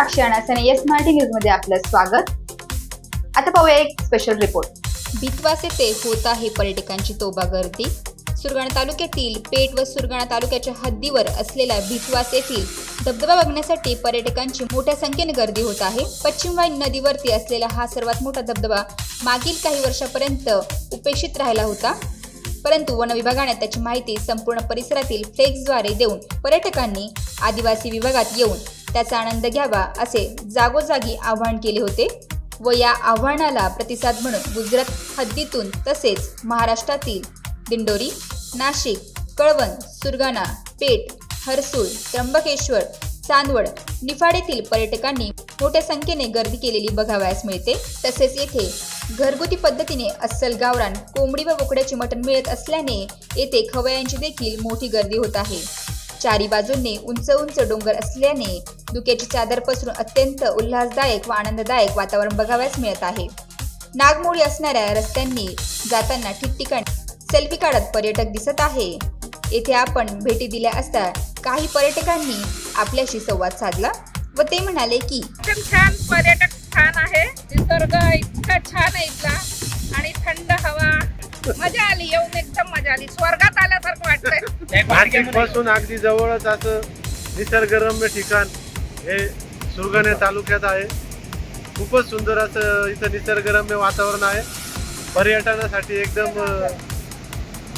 साक्षी आणि yes Marathi news मध्ये आपलं स्वागत। आता पाहूया एक स्पेशल रिपोर्ट। भितवास येथे होत आहे पर्यटकांची तोबा गर्दी। सुरगाणा तालुक्यातील पेठ व सुरगाणा तालुक्याच्या हद्दीवर असलेल्या भितवास येथील धबधबा बघण्यासाठी पर्यटकांची मोठ्या संख्येने गर्दी होत आहे। पश्चिम वाहिनी नदीवरती असलेला हा सर्वात मोठा धबधबा मागील काही वर्षापर्यंत उपेक्षित राहिला होता, परंतु वन विभागाने त्याची माहिती संपूर्ण परिसरातील फ्लेक्सद्वारे देऊन पर्यटकांनी आदिवासी विभागात येऊन त्याचा आनंद घ्यावा असे जागोजागी आवाहन केले होते व या आव्हानाला प्रतिसाद म्हणून गुजरात हद्दीतून तसेच महाराष्ट्रातील दिंडोरी, नाशिक, कळवण, सुरगाणा, पेठ, हर्सूल, त्र्यंबकेश्वर, चांदवड, निफाड येथील पर्यटकांनी मोठ्या संख्येने गर्दी केलेली बघावयास मिळते। तसेच येथे घरगुती पद्धतीने अस्सल गावरान कोंबडी व बोकड्याचे मटण मिळत असल्याने येथे खवय्यांची देखील मोठी गर्दी होत आहे। चारी बाजूंनी उंच उंच डोंगर असल्याने धुक्याची चादर पसरून अत्यंत उल्हासदायक व आनंददायक वातावरण बघावयास मिळत आहे। नागमोडी असणाऱ्या रस्त्यांनी जाताना ठिकठिकाणी सेल्फी काढत पर्यटक दिसत आहे। येथे आपण भेटी दिल्या असता काही पर्यटकांनी आपल्याशी संवाद साधला व ते म्हणाले की छान पर्यटक स्थान आहे, निसर्ग इतका छान आहे इथला आणि थंड हवा, मजा आली, येऊन एकदम मजा आली, स्वर्गात आल्यासारखं वाटतंय। मार्केट पासून अगदी जवळच असं निसर्गरम्य ठिकाण हे सुरगाणा तालुक्यात आहे। खूपच सुंदर असं इथं निसर्गरम्य वातावरण आहे। पर्यटनासाठी एकदम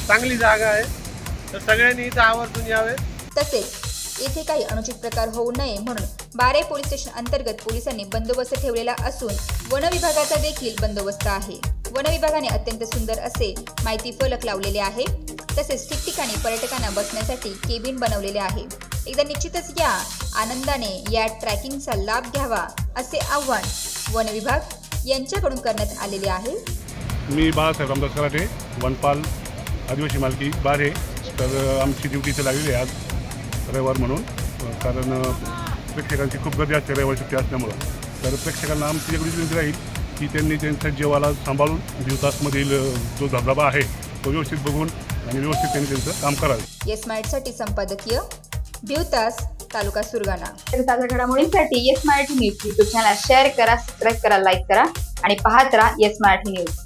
चांगली जागा आहे, तर सगळ्यांनी इथं आवर्जून यावे। तसेच येथे काही अनुचित प्रकार होऊ नये म्हणून बारे पोलीस स्टेशन अंतर्गत पोलिसांनी बंदोबस्त ठेवलेला असून वन विभागाचा देखील बंदोबस्त आहे। वन विभागाने अत्यंत सुंदर असे माहिती फलक लावलेले आहे। तसेच ठिकठिकाणी पर्यटकांना बसण्यासाठी केबिन बनवलेले आहे। एकदा निश्चितच या आनंदाने या ट्रॅकिंगचा लाभ घ्यावा असे आवाहन वन विभाग यांच्याकडून करण्यात आलेले आहे। मी बाळासाहेब रामदास कराटे, वनपाल आदिवासी मालकी बारे। तर आमची ड्युटी इथे लागलेली आहे आज रविवार म्हणून, कारण प्रेक्षकांची खूप गर्दी असते रविवार सुट्टी असल्यामुळं। तर प्रेक्षकांना आमची एवढी विनंती राहील की त्यांनी त्यांच्या जीवाला सांभाळून भिवतासमधील जो धबधबा आहे तो व्यवस्थित बघून आणि व्यवस्थित त्यांनी त्यांचं काम करावे। येस मराठीसाठी संपादकीय भिवतास, तालुका सुरगाणा। ताज्या घडामोडींसाठी yes Marathi news YouTube channel share करा, सबस्क्राईब करा, लाईक करा आणि पाहत राहा येस मराठी न्यूज।